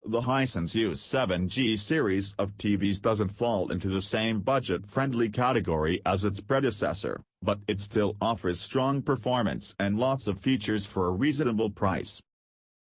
The Hisense U7G series of TVs doesn't fall into the same budget-friendly category as its predecessor, but it still offers strong performance and lots of features for a reasonable price.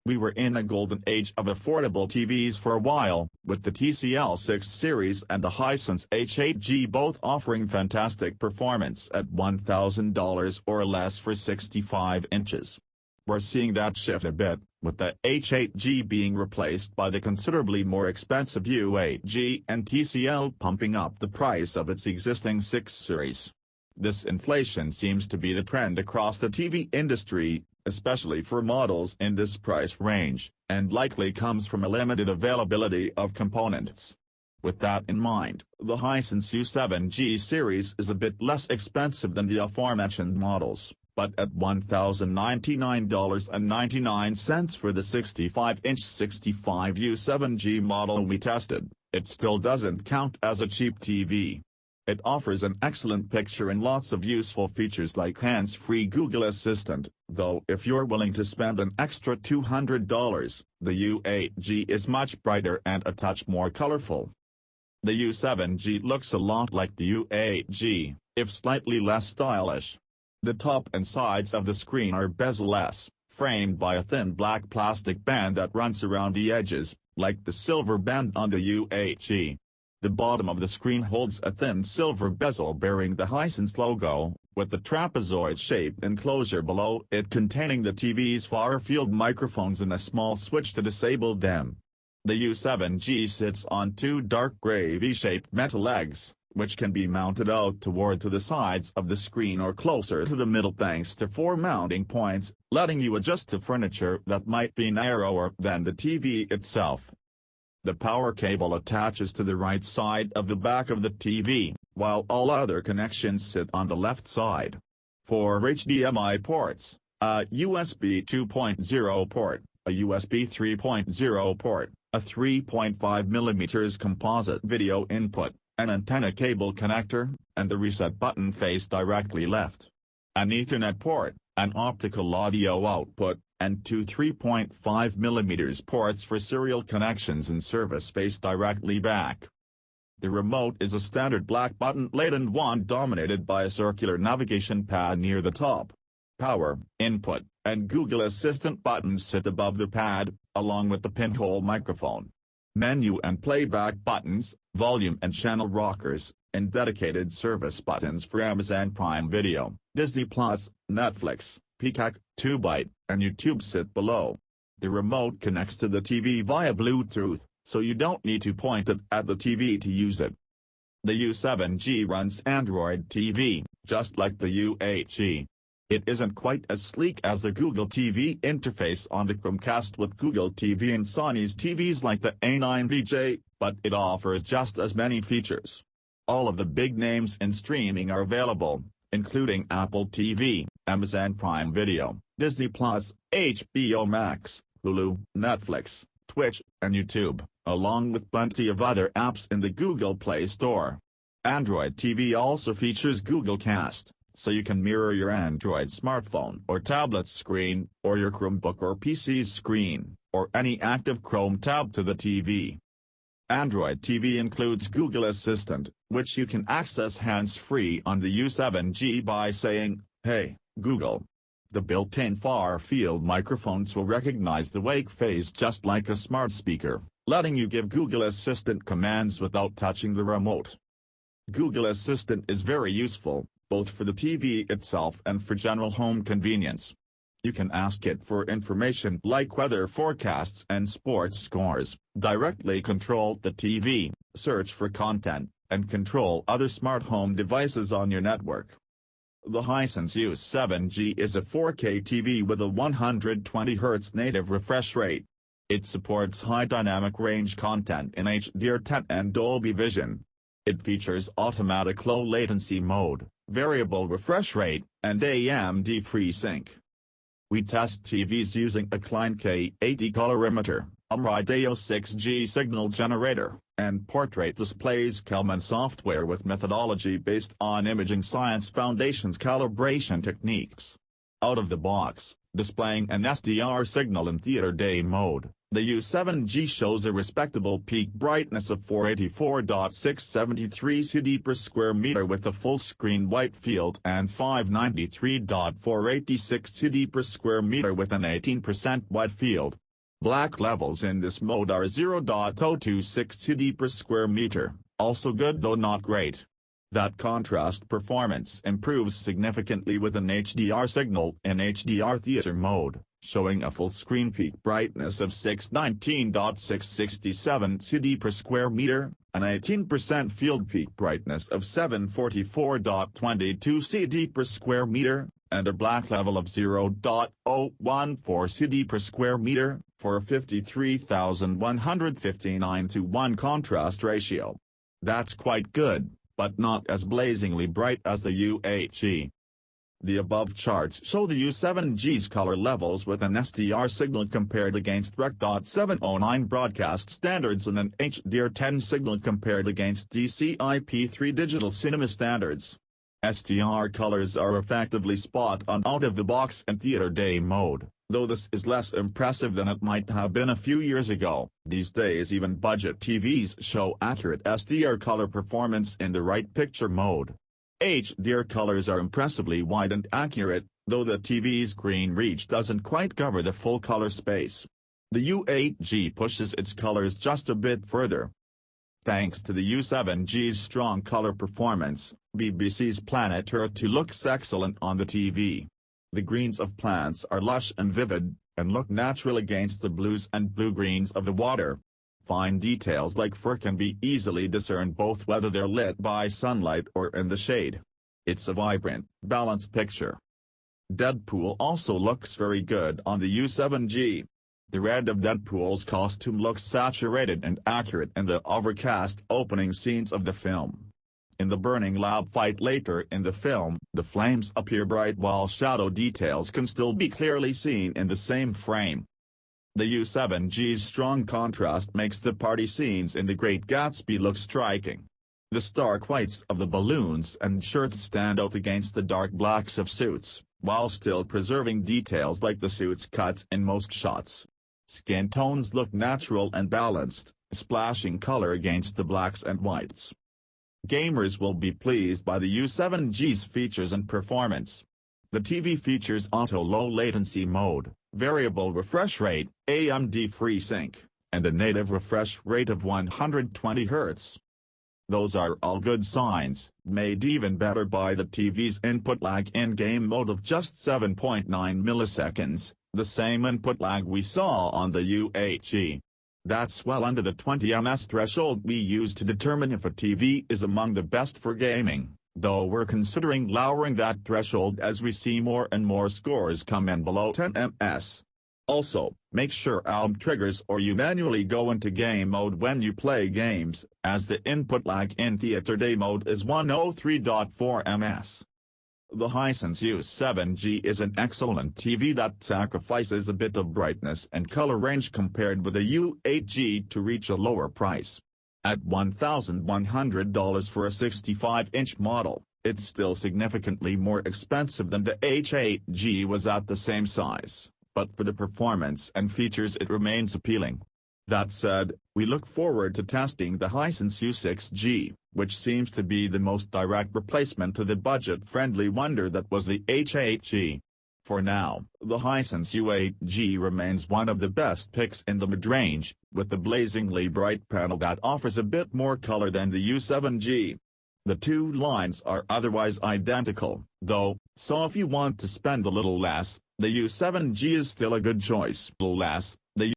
We were in a golden age of affordable TVs for a while, with the TCL 6 series and the Hisense H8G both offering fantastic performance at $1,000 or less for 65 inches. We're seeing that shift a bit, with the H8G being replaced by the considerably more expensive U8G and TCL pumping up the price of its existing 6 series. This inflation seems to be the trend across the TV industry, especially for models in this price range, and likely comes from a limited availability of components. With that in mind, the Hisense U7G series is a bit less expensive than the aforementioned models, but at $1,099.99 for the 65-inch 65 U7G model we tested, it still doesn't count as a cheap TV. It offers an excellent picture and lots of useful features like hands-free Google Assistant, though if you're willing to spend an extra $200, the U8G is much brighter and a touch more colorful. The U7G looks a lot like the U8G, if slightly less stylish. The top and sides of the screen are bezel-less, framed by a thin black plastic band that runs around the edges, like the silver band on the U8G. The bottom of the screen holds a thin silver bezel bearing the Hisense logo, with the trapezoid-shaped enclosure below it containing the TV's far-field microphones and a small switch to disable them. The U7G sits on two dark gray V-shaped metal legs, which can be mounted out toward to the sides of the screen or closer to the middle thanks to 4 mounting points, letting you adjust to furniture that might be narrower than the TV itself. The power cable attaches to the right side of the back of the TV, while all other connections sit on the left side. 4 HDMI ports, a USB 2.0 port, a USB 3.0 port, a 3.5mm composite video input, an antenna cable connector, and the reset button face directly left. An Ethernet port, an optical audio output, and 2 3.5mm ports for serial connections and service face directly back. The remote is a standard black button-laden one dominated by a circular navigation pad near the top. Power, input, and Google Assistant buttons sit above the pad, along with the pinhole microphone. Menu and playback buttons, volume and channel rockers, and dedicated service buttons for Amazon Prime Video, Disney+, Netflix, Peacock, Tubi, and YouTube sit below. The remote connects to the TV via Bluetooth, so you don't need to point it at the TV to use it. The U7G runs Android TV, just like the U8G. It isn't quite as sleek as the Google TV interface on the Chromecast with Google TV and Sony's TVs like the A9VJ, but it offers just as many features. All of the big names in streaming are available, including Apple TV, Amazon Prime Video, Disney+, HBO Max, Hulu, Netflix, Twitch, and YouTube, along with plenty of other apps in the Google Play Store. Android TV also features Google Cast, so you can mirror your Android smartphone or tablet screen, or your Chromebook or PC's screen, or any active Chrome tab to the TV. Android TV includes Google Assistant, which you can access hands-free on the U7G by saying, "Hey, Google." The built-in far-field microphones will recognize the wake phase just like a smart speaker, letting you give Google Assistant commands without touching the remote. Google Assistant is very useful, both for the TV itself and for general home convenience. You can ask it for information like weather forecasts and sports scores, directly control the TV, search for content, and control other smart home devices on your network. The Hisense U7G is a 4K TV with a 120Hz native refresh rate. It supports high dynamic range content in HDR10 and Dolby Vision. It features automatic low latency mode, variable refresh rate, and AMD FreeSync. We test TVs using a Klein K80 colorimeter, a Hdmi 6G signal generator, and portrait displays Kelman software with methodology based on Imaging Science Foundation's calibration techniques. Out of the box, displaying an SDR signal in theater day mode, the U7G shows a respectable peak brightness of 484.673 CD per square meter with a full-screen white field and 593.486 CD per square meter with an 18% white field. Black levels in this mode are 0.026 CD per square meter, also good though not great. That contrast performance improves significantly with an HDR signal in HDR theater mode, showing a full-screen peak brightness of 619.667 CD per square meter, an 18% field peak brightness of 744.22 CD per square meter, and a black level of 0.014 CD per square meter, for a 53,159:1 contrast ratio. That's quite good, but not as blazingly bright as the U8G. The above charts show the U7G's color levels with an SDR signal compared against Rec. 709 broadcast standards and an HDR10 signal compared against DCI-P3 digital cinema standards. SDR colors are effectively spot on out of the box in theater day mode, though this is less impressive than it might have been a few years ago. These days even budget TVs show accurate SDR color performance in the right picture mode. HDR colors are impressively wide and accurate, though the TV's green reach doesn't quite cover the full color space. The U8G pushes its colors just a bit further. Thanks to the U7G's strong color performance, BBC's Planet Earth 2 looks excellent on the TV. The greens of plants are lush and vivid, and look natural against the blues and blue-greens of the water. Fine details like fur can be easily discerned both whether they're lit by sunlight or in the shade. It's a vibrant, balanced picture. Deadpool also looks very good on the U7G. The red of Deadpool's costume looks saturated and accurate in the overcast opening scenes of the film. In the burning lab fight later in the film, the flames appear bright while shadow details can still be clearly seen in the same frame. The U7G's strong contrast makes the party scenes in The Great Gatsby look striking. The stark whites of the balloons and shirts stand out against the dark blacks of suits, while still preserving details like the suit's cuts in most shots. Skin tones look natural and balanced, splashing color against the blacks and whites. Gamers will be pleased by the U7G's features and performance. The TV features auto low latency mode, variable refresh rate, AMD FreeSync, and a native refresh rate of 120 Hz. Those are all good signs, made even better by the TV's input lag in-game mode of just 7.9 milliseconds, the same input lag we saw on the U8G. That's well under the 20 ms threshold we use to determine if a TV is among the best for gaming, though we're considering lowering that threshold as we see more and more scores come in below 10 ms. Also, make sure ALM triggers or you manually go into game mode when you play games, as the input lag in theater day mode is 103.4 ms. The Hisense U7G is an excellent TV that sacrifices a bit of brightness and color range compared with the U8G to reach a lower price. At $1,100 for a 65-inch model, it's still significantly more expensive than the H8G was at the same size, but for the performance and features it remains appealing. That said, we look forward to testing the Hisense U6G, which seems to be the most direct replacement to the budget-friendly wonder that was the H8G. For now, the Hisense U8G remains one of the best picks in the mid-range, with the blazingly bright panel that offers a bit more color than the U7G. The two lines are otherwise identical, though, so if you want to spend a little less, the U7G is still a good choice. The